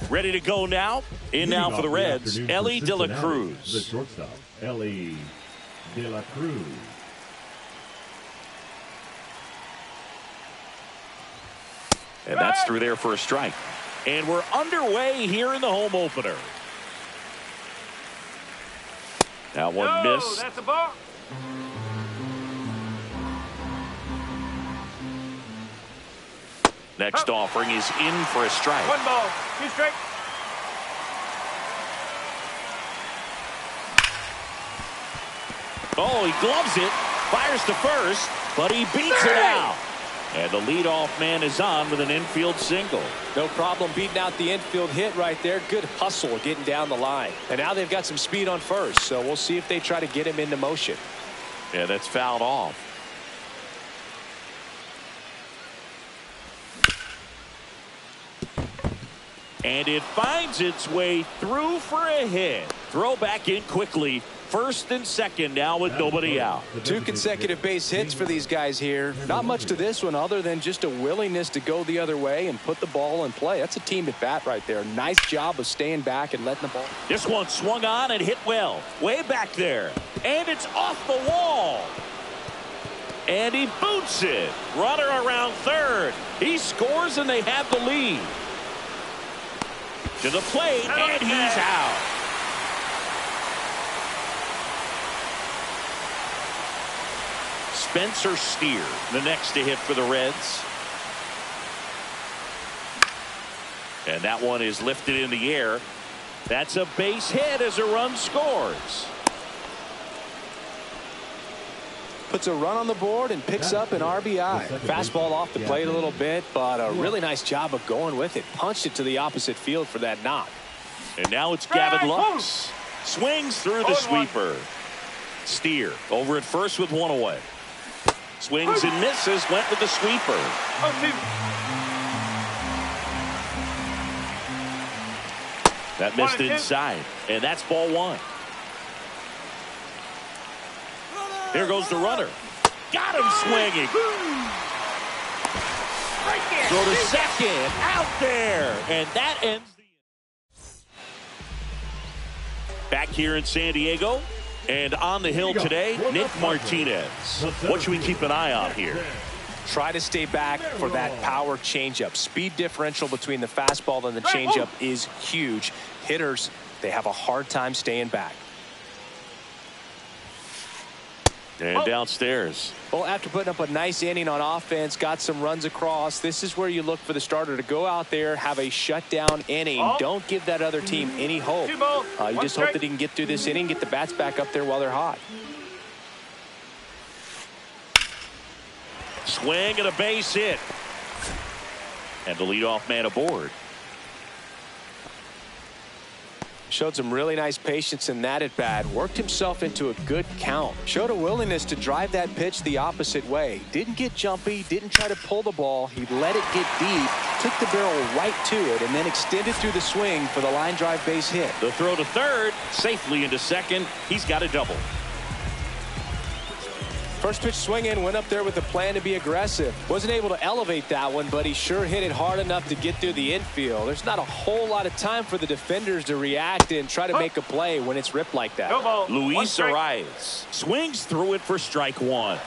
Ready to go now. In now for the Reds, Ellie De La Cruz. The shortstop, Ellie De La Cruz. And that's through there for a strike. And we're underway here in the home opener. That one missed. That's a ball. Next offering is in for a strike. 1 ball, 2 strikes. Oh, he gloves it, fires to first, but he beats it out. And the leadoff man is on with an infield single. No problem beating out the infield hit right there. Good hustle getting down the line. And now they've got some speed on first, so we'll see if they try to get him into motion. Yeah, that's fouled off. And it finds its way through for a hit. Throw back in quickly. First and second now with nobody out. 2 consecutive base hits for these guys here. Not much to this one other than just a willingness to go the other way and put the ball in play. That's a team at bat right there. Nice job of staying back and letting the ball. This one swung on and hit well. Way back there. And it's off the wall. And he boots it. Runner around third. He scores and they have the lead. To the plate, and he's out. Spencer Steer, the next to hit for the Reds. And that one is lifted in the air. That's a base hit as a run scores. Puts a run on the board and picks up an RBI. Fastball off the plate a little bit, but a really nice job of going with it. Punched it to the opposite field for that knock. And now it's Gavin Lux. Swings through the sweeper. Steer over at first with 1 away. Swings and misses. Went with the sweeper. 0-2. That missed inside. And that's ball 1. Here goes the runner. Got him swinging. Throw to second. Out there. And that ends the back here in San Diego. And on the hill today, Nick Martinez. What should we keep an eye on here? Try to stay back for that power changeup. Speed differential between the fastball and the changeup is huge. Hitters, they have a hard time staying back. And downstairs. Well, after putting up a nice inning on offense, got some runs across, this is where you look for the starter to go out there, have a shutdown inning. Don't give that other team any hope. You just hope that he can get through this inning, get the bats back up there while they're hot. Swing and a base hit. And the leadoff man aboard. Showed some really nice patience in that at bat. Worked himself into a good count. Showed a willingness to drive that pitch the opposite way. Didn't get jumpy. Didn't try to pull the ball. He let it get deep. Took the barrel right to it and then extended through the swing for the line drive base hit. The throw to third. Safely into second. He's got a double. First pitch swinging, went up there with a plan to be aggressive. Wasn't able to elevate that one, but he sure hit it hard enough to get through the infield. There's not a whole lot of time for the defenders to react and try to make a play when it's ripped like that. Luis Arias swings through it for strike one.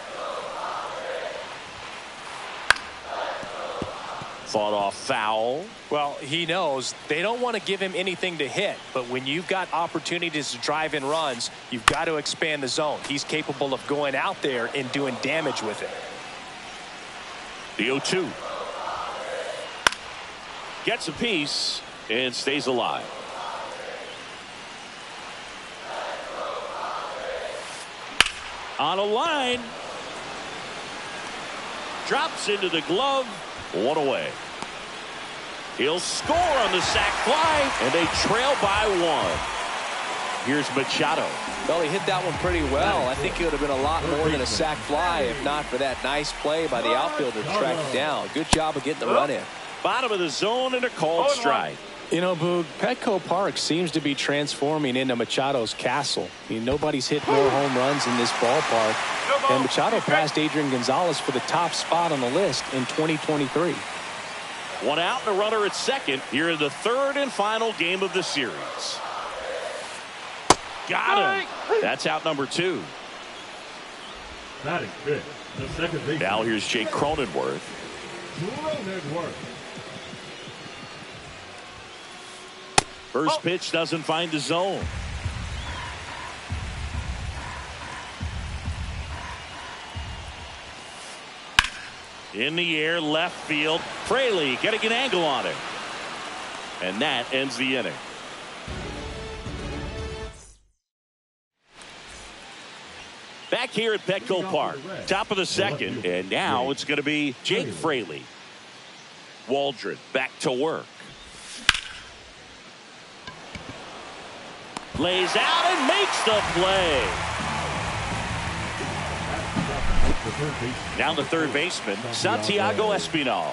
Fought off foul. Well, he knows they don't want to give him anything to hit, but when you've got opportunities to drive in runs, you've got to expand the zone. He's capable of going out there and doing damage with it. The 0-2. Gets a piece and stays alive. On a line. Drops into the glove. One away. He'll score on the sac fly, and they trail by one. Here's Machado. Well, he hit that one pretty well. I think it would have been a lot more than a sac fly if not for that nice play by the outfielder to track it down. Good job of getting the run in. Bottom of the zone and a called strike. You know, Boog, Petco Park seems to be transforming into Machado's castle. I mean, nobody's hit more home runs in this ballpark. And Machado passed Adrian Gonzalez for the top spot on the list in 2023. One out and a runner at second here in the third and final game of the series. Got him. That's out number 2. Batting fifth, the second baseman. Now here's Jake Cronenworth. First pitch doesn't find the zone. In the air, left field. Fraley getting an angle on it. And that ends the inning. Back here at Petco Park. Top of the second. And now it's going to be Jake Fraley. Waldron back to work. Lays out and makes the play. Down the third baseman, Santiago Espinal.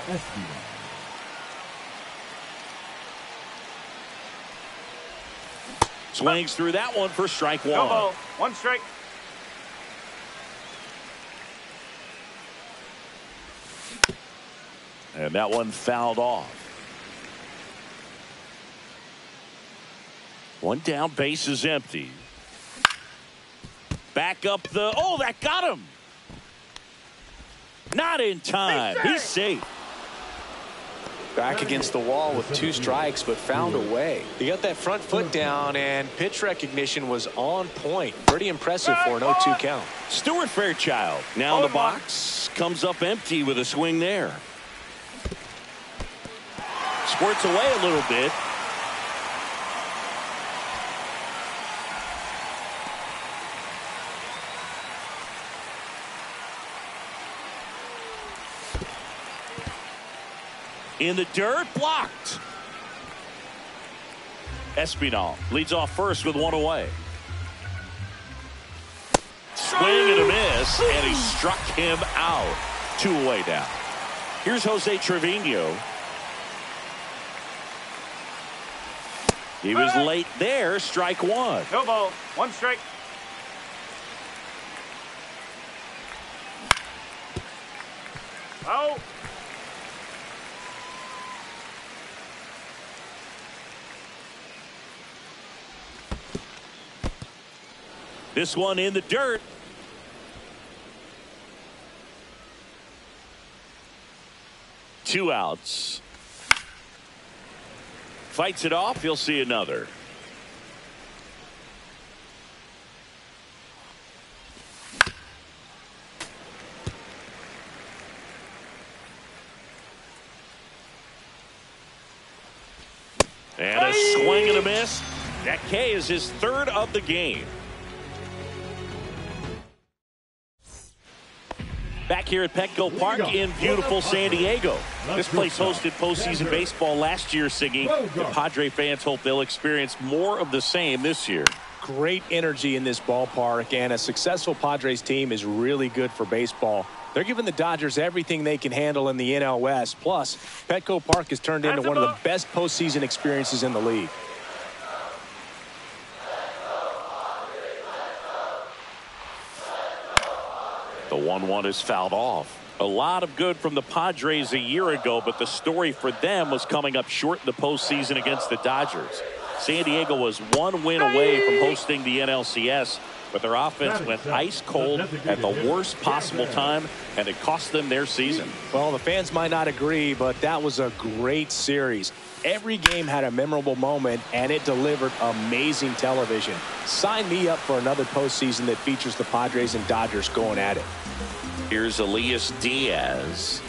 Swings through that one for strike one. One strike. And that one fouled off. One down, base is empty. Back up the, oh, that got him. Not in time. He's safe. Back against the wall with 2 strikes, but found a way. He got that front foot down, and pitch recognition was on point. Pretty impressive for an 0-2 count. Stuart Fairchild now in the box. Comes up empty with a swing there. Squirts away a little bit. In the dirt, blocked. Espinal leads off first with one away. Swing and a miss, and he struck him out. 2 away now. Here's Jose Trevino. He was late there, strike one. No ball, one strike. Oh. This one in the dirt. Two outs. Fights it off. He'll see another. And a swing and a miss. That K is his third of the game. Back here at Petco Park in beautiful San Diego. This place hosted postseason baseball last year, Siggy. The Padre fans hope they'll experience more of the same this year. Great energy in this ballpark, and a successful Padres team is really good for baseball. They're giving the Dodgers everything they can handle in the NL West. Plus, Petco Park has turned into one of the best postseason experiences in the league. The 1-1 is fouled off. A lot of good from the Padres a year ago, but the story for them was coming up short in the postseason against the Dodgers. San Diego was one win away from hosting the NLCS, but their offense went ice cold at the worst possible time, and it cost them their season. Well, the fans might not agree, but that was a great series. Every game had a memorable moment, and it delivered amazing television. Sign me up for another postseason that features the Padres and Dodgers going at it. Here's Elias Diaz.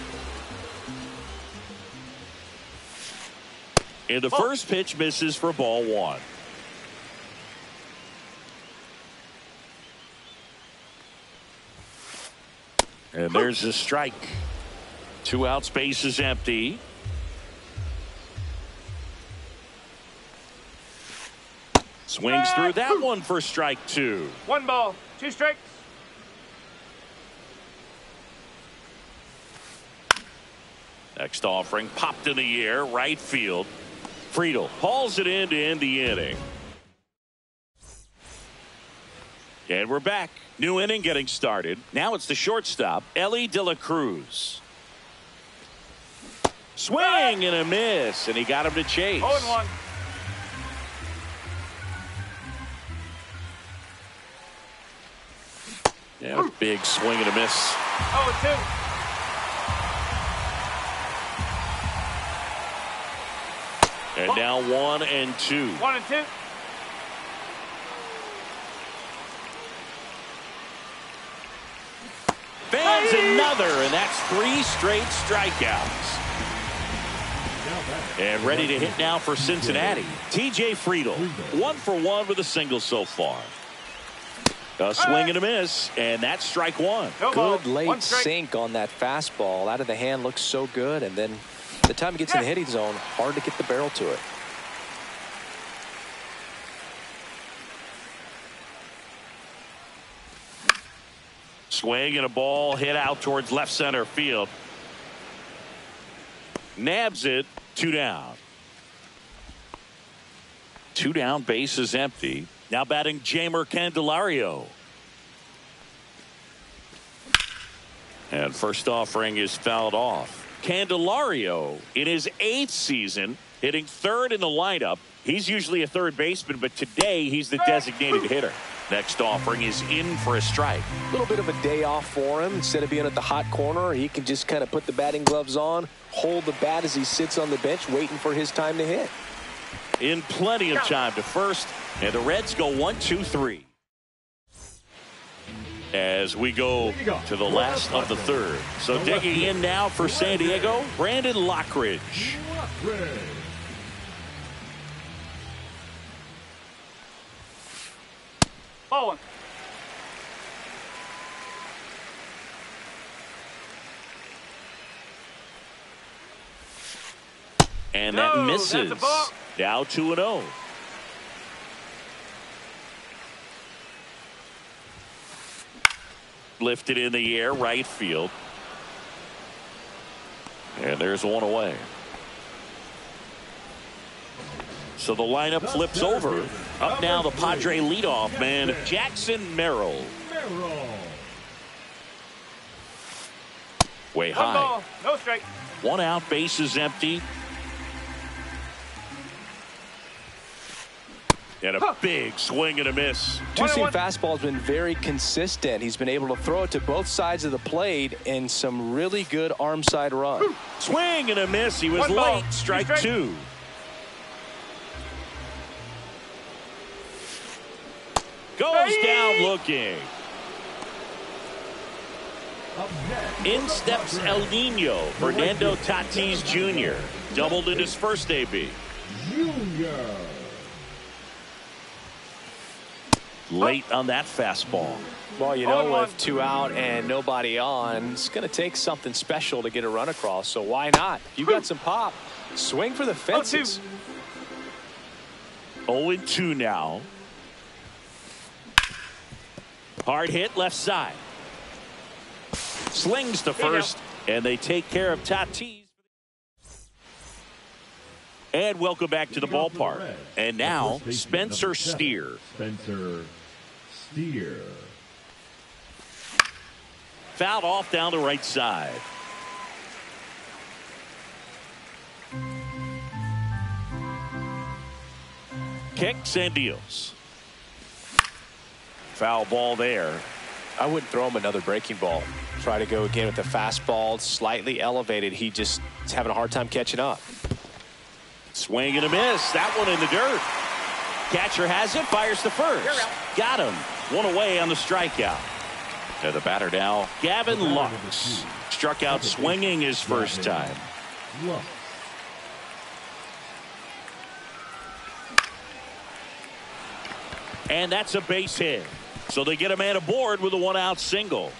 And the first pitch misses for ball 1. And there's a strike. 2 outs, base is empty. Swings through that one for strike 2. 1 ball, 2 strikes. Next offering popped in the air, right field. Friedel hauls it in to end the inning. And we're back. New inning getting started. Now it's the shortstop, Ellie De La Cruz. Swing and a miss, and he got him to chase. 0-1. Yeah, big swing and a miss. 0-2. And now 1-2. 1-2. Fans another, and that's 3 straight strikeouts. And ready to hit now for Cincinnati. TJ Friedel, 1 for 1 with a single so far. A swing and a miss, and that's strike 1. Good late sink on that fastball. Out of the hand looks so good, and then the time it gets in the hitting zone, hard to get the barrel to it. Swing and a ball hit out towards left center field. Nabs it. 2 down. 2 down, base is empty. Now batting Jeimer Candelario. And first offering is fouled off. Candelario in his 8th season hitting 3rd in the lineup. He's usually a third baseman, but today he's the designated hitter. Next offering is in for a strike. A little bit of a day off for him. Instead of being at the hot corner, he can just kind of put the batting gloves on, hold the bat as he sits on the bench waiting for his time to hit. In plenty of time to first, and the Reds go 1-2-3. As we go to the last of the 3rd. So digging in now for San Diego, Brandon Lockridge. Ball 1. And that misses. That's a ball. Now 2-0. Lifted in the air, right field. And there's 1 away. So the lineup flips over. Up now the Padre leadoff man, Jackson Merrill. Way 1 high. ball, no strike. 1 out, base is empty. And a big swing and a miss. Two-seam fastball has been very consistent. He's been able to throw it to both sides of the plate in some really good arm side run. Swing and a miss. He was 1 ball, late. Strike 2. Goes down looking. In steps El Nino, Fernando Tatis Jr. Doubled in his first AB. Late on that fastball. Well, you know, with 2 out and nobody on, it's going to take something special to get a run across. So why not? You got some pop. Swing for the fences. 0-2 now. Hard hit left side. Slings to first, and they take care of Tatis. And welcome back to the ballpark. And now, Spencer Steer. Fouled off down the right side. Kicks and deals. Foul ball there. I wouldn't throw him another breaking ball. Try to go again with the fastball, slightly elevated. He just is having a hard time catching up. Swing and a miss. That one in the dirt. Catcher has it, fires to first. Got him. One away on the strikeout. And the batter now, Gavin Lux. Struck out swinging his first time. And that's a base hit. So they get a man aboard with a one-out single.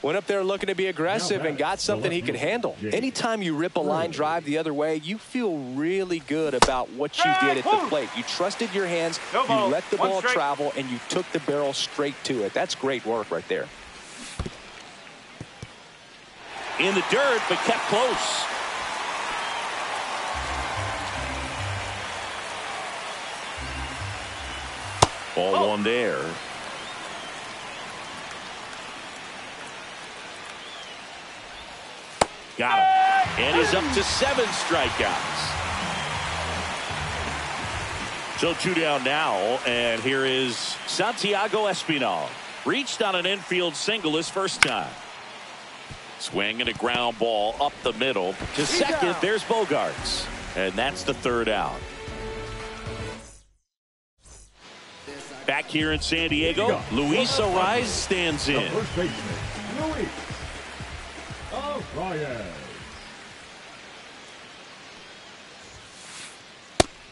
Went up there looking to be aggressive and got something he could handle. Anytime you rip a line drive the other way, you feel really good about what you did at the plate. You trusted your hands, you let the ball travel, and you took the barrel straight to it. That's great work right there. In the dirt, but kept close. Ball one there. Got him. And he's up to 7 strikeouts. So 2 down now, and here is Santiago Espinal. Reached on an infield single his first time. Swing and a ground ball up the middle. To second, there's Bogarts. And that's the 3rd out. Back here in San Diego, Luis Arraez stands in. First baseman, Luis Arraez.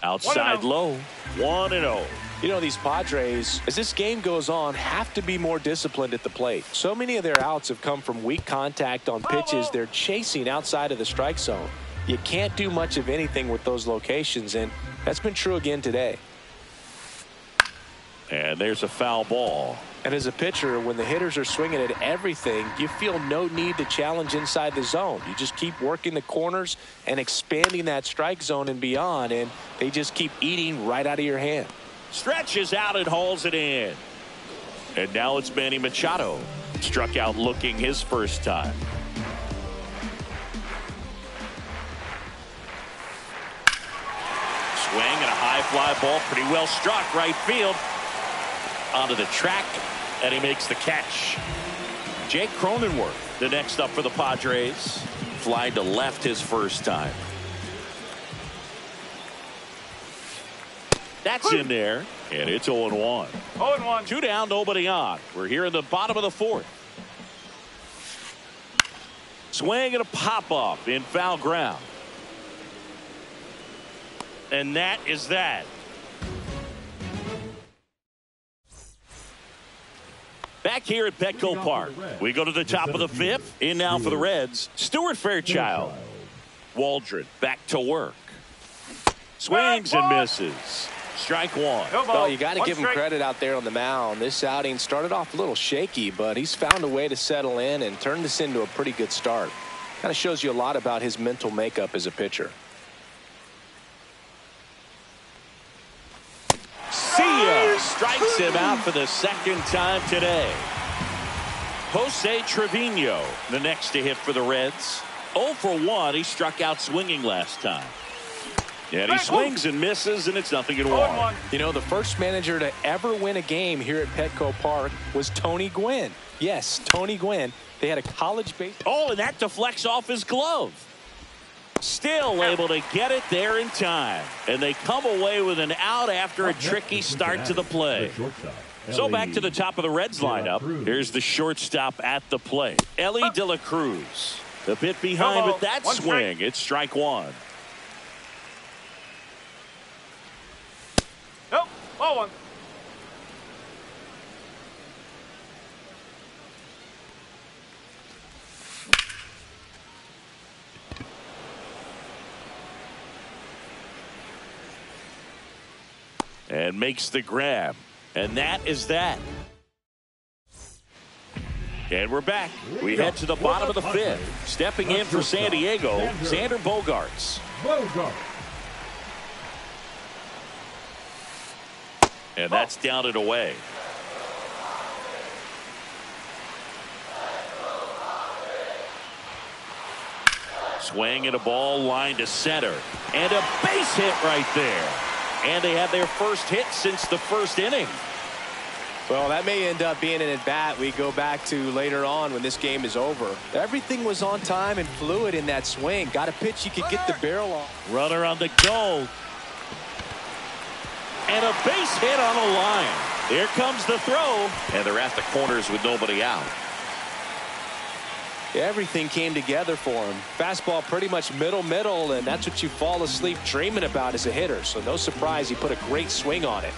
Outside low, 1-0. You know, these Padres, as this game goes on, have to be more disciplined at the plate. So many of their outs have come from weak contact on pitches they're chasing outside of the strike zone. You can't do much of anything with those locations, and that's been true again today. And there's a foul ball. And as a pitcher, when the hitters are swinging at everything, you feel no need to challenge inside the zone. You just keep working the corners and expanding that strike zone and beyond, and they just keep eating right out of your hand. Stretches out and hauls it in. And now it's Manny Machado. Struck out looking his first time. Swing and a high fly ball, pretty well struck right field. Onto the track, and he makes the catch. Jake Cronenworth, the next up for the Padres. Fly to left his first time. That's in there, and it's 0-1. 0-1. 2 down, nobody on. We're here in the bottom of the 4th. Swing and a pop-up in foul ground. And that is that. Back here at Petco Park, we go to the top of the 5th. In now for the Reds, Stuart Fairchild. Waldron back to work. Swings and misses. Strike 1. Well, you got to give him credit out there on the mound. This outing started off a little shaky, but he's found a way to settle in and turn this into a pretty good start. Kind of shows you a lot about his mental makeup as a pitcher. Strikes him out for the 2nd time today. Jose Trevino, the next to hit for the Reds. 0 for 1. He struck out swinging last time. And he swings and misses, and it's 0-1. You know, the first manager to ever win a game here at Petco Park was Tony Gwynn. Yes, Tony Gwynn. They had a college base. Oh, and that deflects off his glove. Still able to get it there in time. And they come away with an out after a tricky start to the play. So back to the top of the Reds lineup. Here's the shortstop at the plate. Ellie De La Cruz. A bit behind with that swing. It's strike 1. Nope. 0-1. And makes the grab. And that is that. And we're back. We head to the bottom of the 5th. Stepping in for San Diego, Xander Bogarts. And that's down and away. Swing and a ball line to center. And a base hit right there. And they have their first hit since the first inning. Well, that may end up being an at-bat we go back to later on when this game is over. Everything was on time and fluid in that swing. Got a pitch you could get the barrel on. Runner on the go. And a base hit on a line. Here comes the throw. And they're at the corners with nobody out. Everything came together for him. Fastball pretty much middle, and that's what you fall asleep dreaming about as a hitter. So no surprise he put a great swing on it.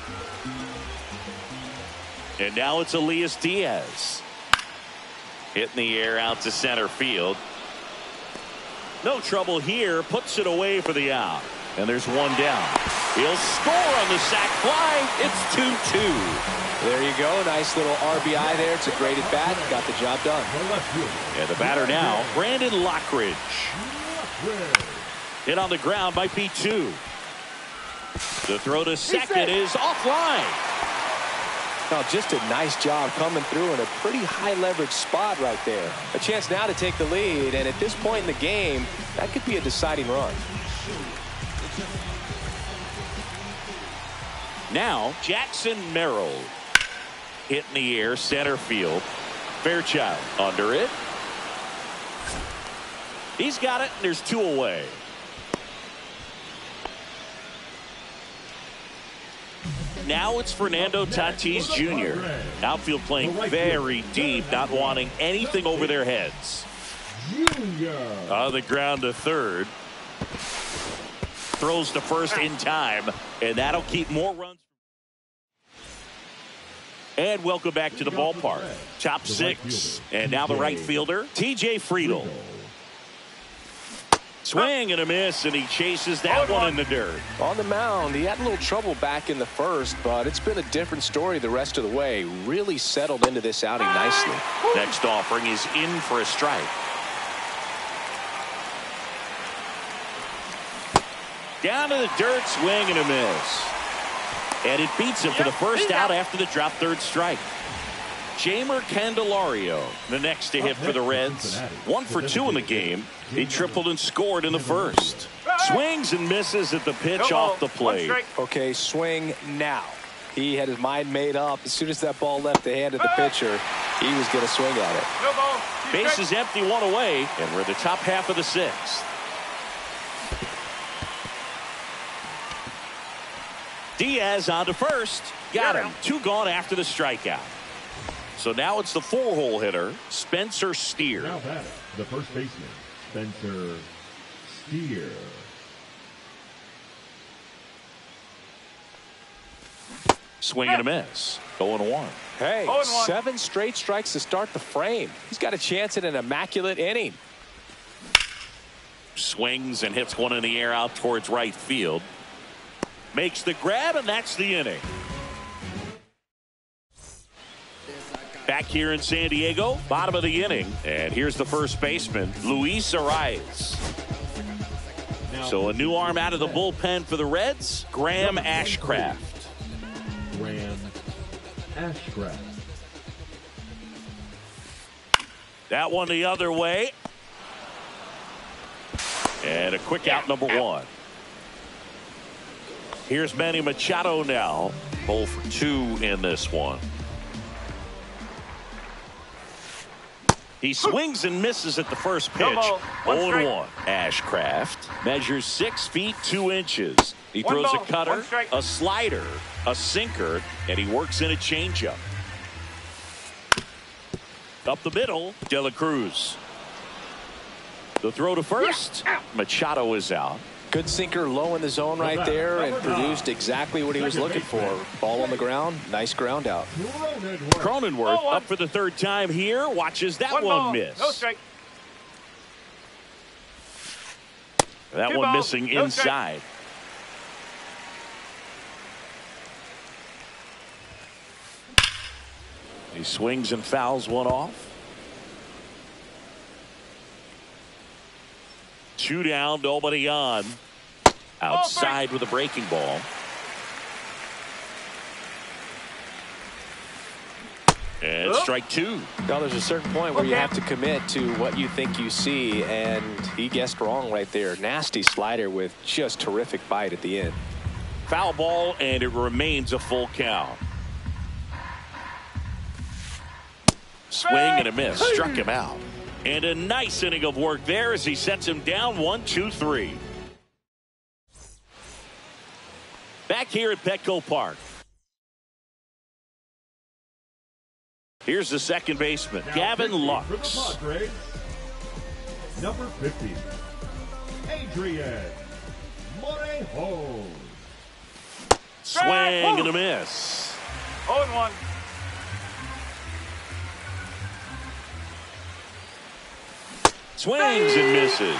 And now it's Elias Diaz. Hitting the air out to center field. No trouble here. Puts it away for the out. And there's one down. He'll score on the sac fly. It's 2-2. There you go. Nice little RBI there. It's a great at bat. Got the job done. And the batter now, Brandon Lockridge. Hit on the ground might be 2. The throw to second is offline. Now, just a nice job coming through in a pretty high leverage spot right there. A chance now to take the lead, and at this point in the game, that could be a deciding run. Now, Jackson Merrill. Hit in the air, center field. Fairchild under it. He's got it, and there's 2 away. Now it's Fernando Tatis Jr. Outfield playing very deep, not wanting anything over their heads. On the ground to third. Throws to first in time, and that'll keep more runs. And welcome back to the ballpark. Top 6. And now the right fielder, TJ Friedl. Swing and a miss, and he chases that one in the dirt. On the mound, he had a little trouble back in the first, but it's been a different story the rest of the way. Really settled into this outing nicely. Next offering is in for a strike. Down to the dirt, swing and a miss. And it beats him for the first out after the drop third strike. Jamer Candelario, the next to hit for the Reds. 1 for 2 in the game. He tripled and scored in the first. Swings and misses at the pitch off the plate. Okay, swing now. He had his mind made up. As soon as that ball left the hand of the pitcher, he was going to swing at it. Base is empty, 1 away, and we're in the top half of the 6th. Diaz on to first. Got him. 2 gone after the strikeout. So now it's the 4-hole hitter, Spencer Steer. Now batter, the first baseman, Spencer Steer. Swing and a miss. 0-1. Hey, 7 straight strikes to start the frame. He's got a chance at an immaculate inning. Swings and hits one in the air out towards right field. Makes the grab, and that's the inning. Back here in San Diego, bottom of the inning. And here's the first baseman, Luis Arraez. So a new arm out of the bullpen for the Reds, Graham Ashcraft. Graham Ashcraft. That one the other way. And a quick out, number 1. Here's Manny Machado now. 0 for 2 in this one. He swings and misses at the first pitch. 0-1. Ashcraft measures 6 feet 2 inches. He throws a cutter, a slider, a sinker, and he works in a changeup. Up the middle, De La Cruz. The throw to first. Machado is out. Good sinker low in the zone right there and produced exactly what he was looking for. Ball on the ground. Nice ground out. Cronenworth up for the 3rd time here. Watches that one miss. No strike. That one missing inside. He swings and fouls one off. 2 down, nobody on. Outside with a breaking ball. And strike two. Well, there's a certain point where you have to commit to what you think you see, and he guessed wrong right there. Nasty slider with just terrific bite at the end. Foul ball, and it remains a full count. Swing and a miss. Struck him out. And a nice inning of work there as he sets him down 1-2-3. Back here at Petco Park. Here's the second baseman, Gavin Lux. Number 50, Adrian Morejon. Swing and a miss. 0-1. Swings and misses.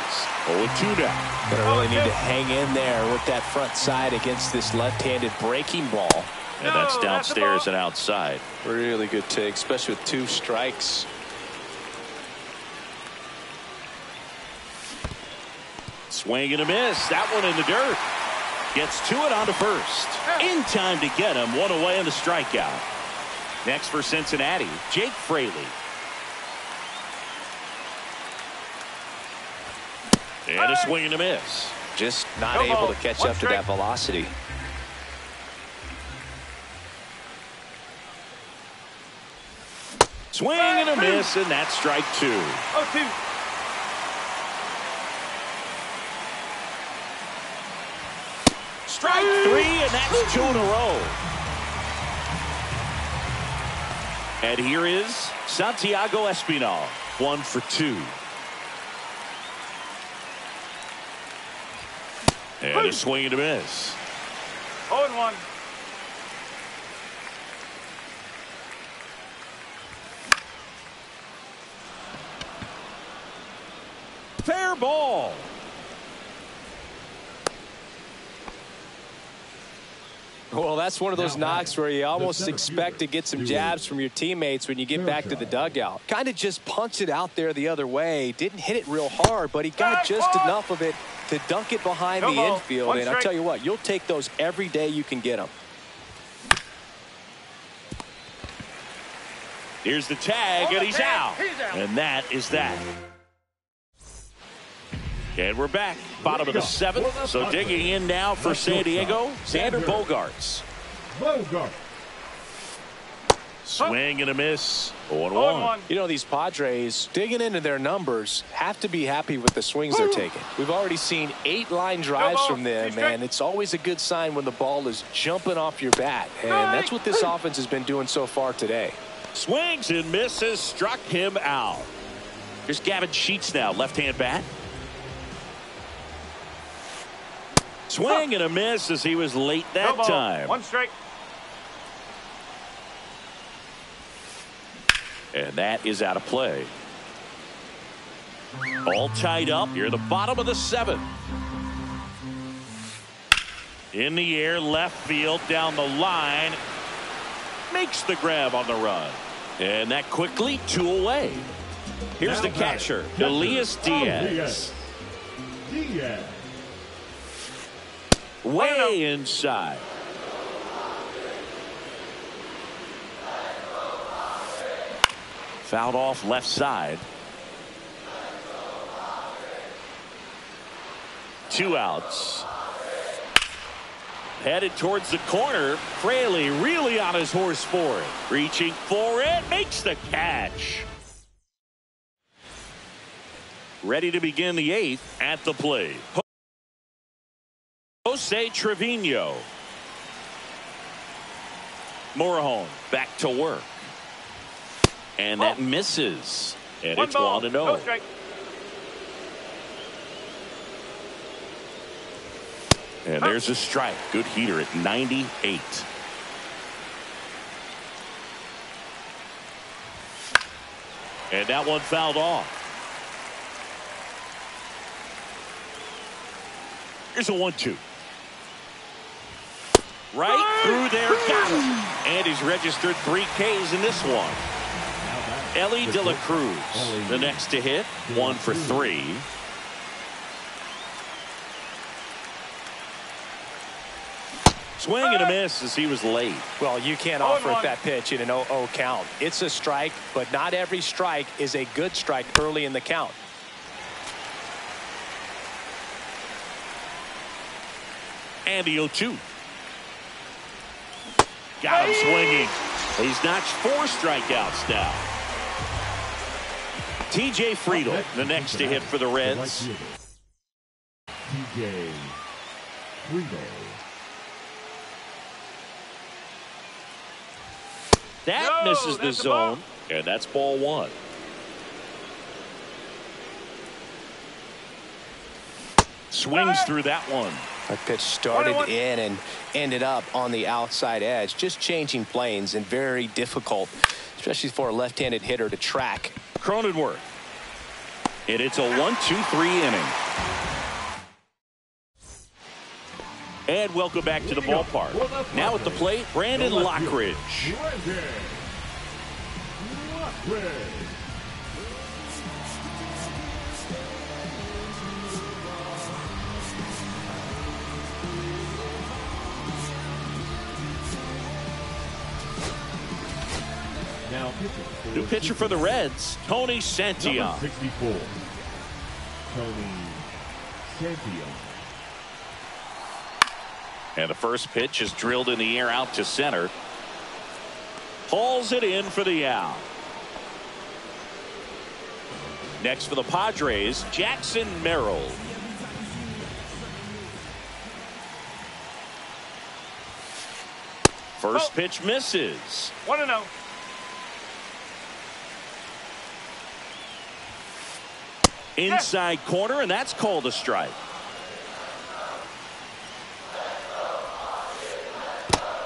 0-2 now. Gonna really need to hang in there with that front side against this left-handed breaking ball. And that's downstairs and outside. Really good take, especially with 2 strikes. Swing and a miss. That one in the dirt. Gets to it on to first. In time to get him. One away on the strikeout. Next for Cincinnati, Jake Fraley. And a swing and a miss. Just not able to catch up to that velocity. Swing and a miss, and that's strike 2. 0-2. Strike 3, and that's 2 in a row. And here is Santiago Espinal. 1 for 2. And a swing and a miss. 0-1. Fair ball. Well, that's one of those knocks where you almost expect to get some jabs from your teammates when you get back to the dugout. Kind of just punched it out there the other way. Didn't hit it real hard, but he got just enough of it to dunk it behind the infield. And I'll tell you what, you'll take those every day you can get them. Here's the tag, and he's out. And that is that. And we're back, bottom of the 7th. So digging in now for San Diego, Xander Bogaerts. Swing and a miss. 0-1. You know, these Padres, digging into their numbers, have to be happy with the swings they're taking. We've already seen 8 line drives from them, and it's always a good sign when the ball is jumping off your bat. And that's what this offense has been doing so far today. Swings and misses, struck him out. Here's Gavin Sheets now, left-hand bat. Swing and a miss as he was late that time. 1 strike. And that is out of play. All tied up here at the bottom of the 7th. In the air, left field, down the line. Makes the grab on the run. And that quickly 2 away. Here's the catcher, Elias Diaz. Way inside. Fouled off left side. 2 outs. Headed towards the corner. Fraley really on his horse for it. Reaching for it. Makes the catch. Ready to begin the 8th at the plate. Jose Trevino. Morejon back to work. And that misses. And it's 1-0. No strike. And there's a strike. Good heater at 98. And that one fouled off. Here's a 1-2. Right through there, got him. And he's registered 3 Ks in this one. Ellie De La Cruz, the next to hit, 1 for 3. Swing and a miss as he was late. Well, you can't offer it that pitch in an 0-0 count. It's a strike, but not every strike is a good strike early in the count. And the 0-2. Got him swinging. He's notched 4 strikeouts now. TJ Friedel, the next to hit for the Reds. TJ Friedel. That misses the zone, and that's ball 1. Swings through that one. That pitch started in and ended up on the outside edge, just changing planes, and very difficult, especially for a left-handed hitter to track. Cronenworth. And it's a 1-2-3 inning. And welcome back to the ballpark. Now at the plate, Brandon Lockridge. New pitcher for the Reds, Tony Santillan. 64. Tony Santillan. And the first pitch is drilled in the air out to center. Hauls it in for the out. Next for the Padres, Jackson Merrill. First pitch misses. 1-0. Inside corner, and that's called a strike.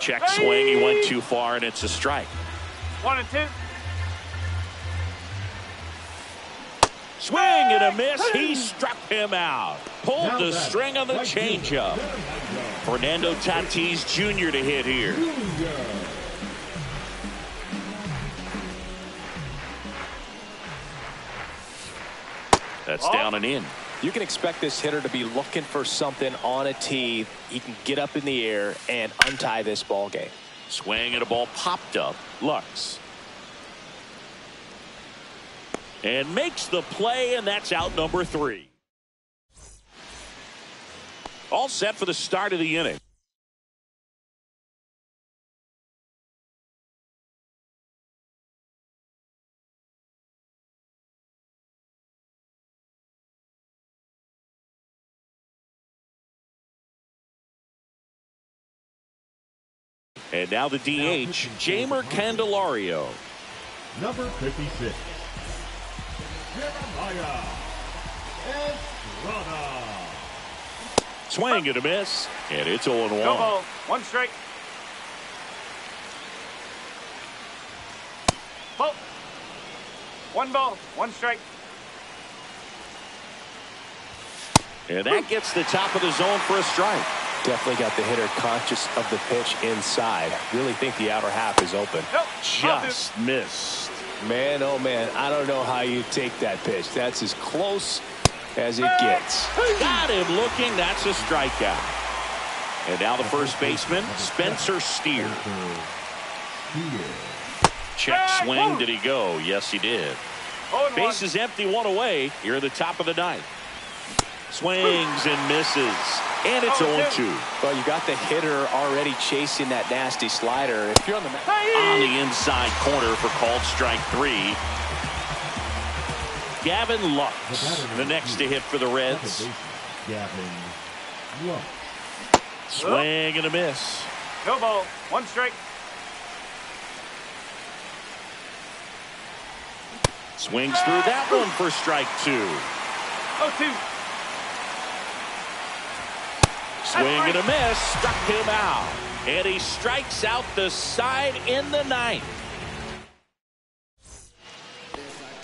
Check swing. He went too far, and it's a strike. 1-2. Swing and a miss. He struck him out. Pulled the string on the changeup. Fernando Tatis Jr. to hit here. That's down and in. You can expect this hitter to be looking for something on a tee. He can get up in the air and untie this ball game. Swing and a ball popped up. Lux. And makes the play, and that's out number 3. All set for the start of the inning. And now the DH, Jamer Candelario. Number 56. Jeremiah Estrada. Swing and a miss, and it's 0-1. Go ball. 1 strike. Ball. 1 ball. 1 strike. And that gets the top of the zone for a strike. Definitely got the hitter conscious of the pitch inside. Really think the outer half is open. Nope. Just missed. Man, oh man, I don't know how you take that pitch. That's as close as it gets. Got him looking. That's a strikeout. And now the first baseman, Spencer Steer. Check swing. Did he go? Yes, he did. Base is empty, 1 away. Here at the top of the 9th. Swings and misses. And it's 0-2. Well, you got the hitter already chasing that nasty slider. If you're on the inside corner for called strike 3. Gavin Lux, the next to hit for the Reds. Gavin Lux. Swing and a miss. No ball. 1 strike. Swings through that one for strike 2. 0-2. Swing and a miss, struck him out. And he strikes out the side in the 9th.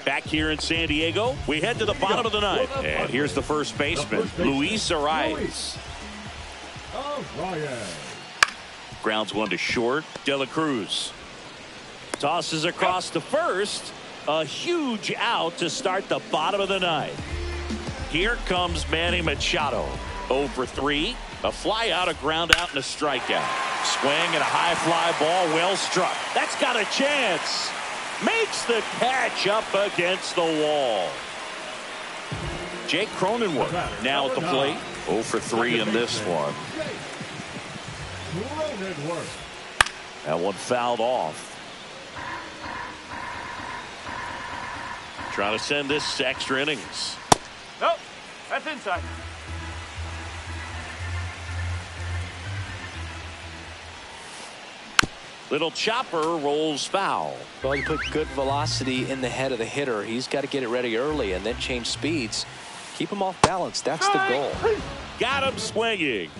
Back here in San Diego, we head to the bottom of the 9th. And here's the first baseman, Luis Arias. Grounds 1 to short. De La Cruz tosses across to first. A huge out to start the bottom of the 9th. Here comes Manny Machado. 0 for 3. A fly out, a ground out, and a strikeout. Swing and a high fly ball, well struck. That's got a chance. Makes the catch up against the wall. Jake Cronenworth now at the plate. 0 for 3 in this one. That one fouled off. Trying to send this to extra innings. Nope, that's inside. Little chopper rolls foul. Well, you put good velocity in the head of the hitter. He's got to get it ready early and then change speeds. Keep him off balance. That's the goal. Got him swinging.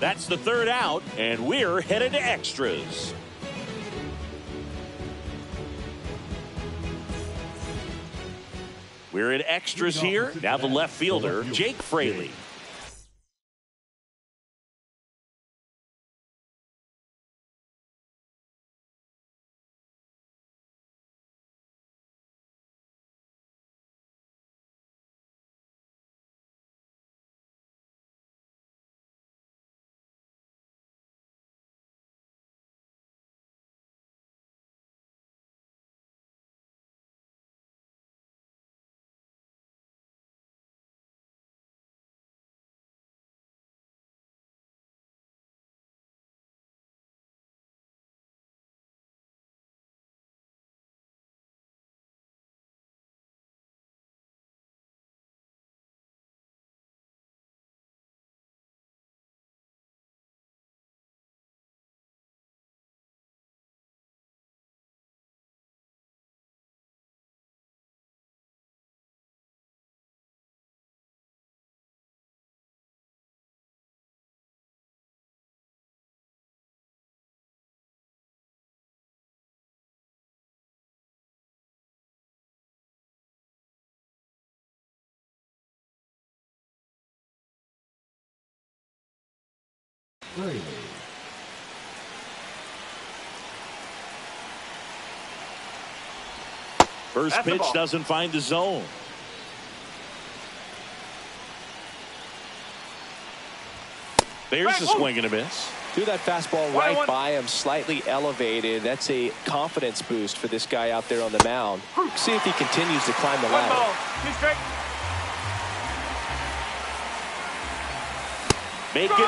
That's the third out, and we're headed to extras. We're in extras here. Now the left fielder, Jake Fraley. First That's the pitch ball. doesn't find the zone. There's a swing and a miss. Threw that fastball 1-1. right by him, slightly elevated. That's a confidence boost for this guy out there on the mound. See if he continues to climb the 1 ladder. ball, 2 strike. Make it 4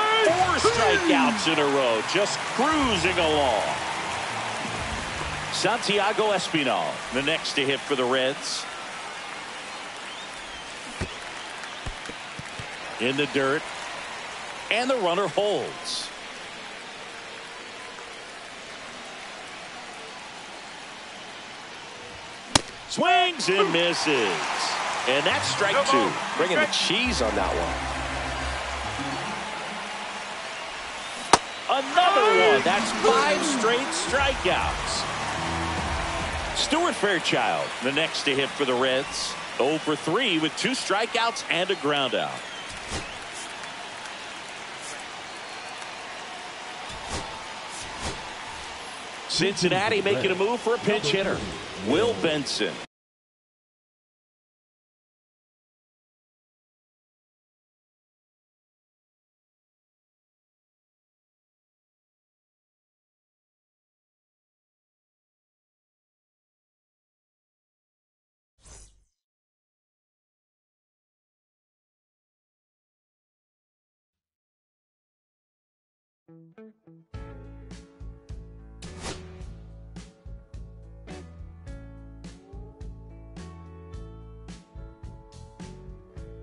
strikeouts in a row. Just cruising along. Santiago Espinal, the next to hit for the Reds. In the dirt. And the runner holds. Swings and misses. And that's strike 2. Bringing the cheese on that one. Another one. That's 5 straight strikeouts. Stuart Fairchild, the next to hit for the Reds. 0 for 3 with 2 strikeouts and a ground out. Cincinnati making a move for a pinch hitter. Will Benson.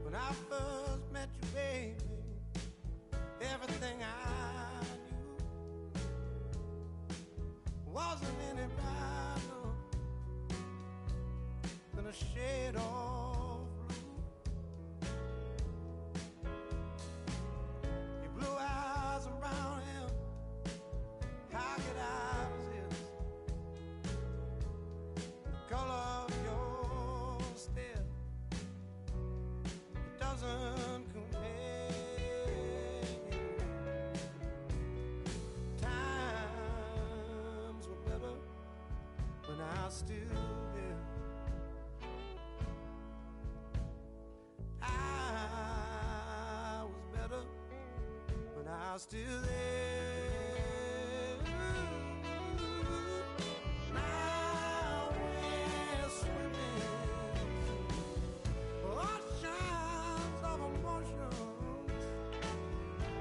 When I first met you, baby, everything I knew wasn't any brighter than a shade of blue. Your blue eyes around him, how could I resist the color of your stare? Doesn't compare. Times were better when I was still there. I was better when I was still there. Now we're swimming oceans of emotions,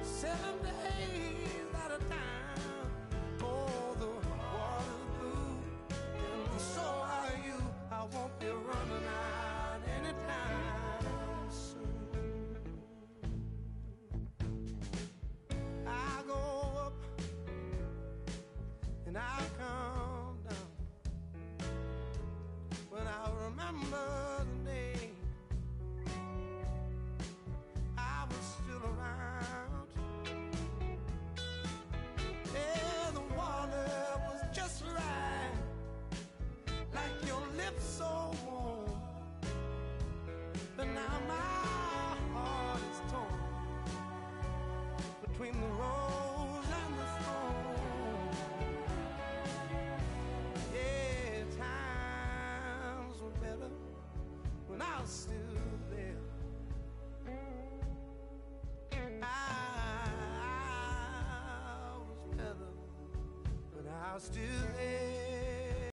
7 days at a time. Oh, the water's blue, and so are you. I won't be running out anytime soon. I go up and I come down when I remember the day I was still around. Yeah, the water was just right, like your lips so warm. But now my heart is torn between the rose and the thorn. Yeah, times were better when I was still there. I was better when I was still there.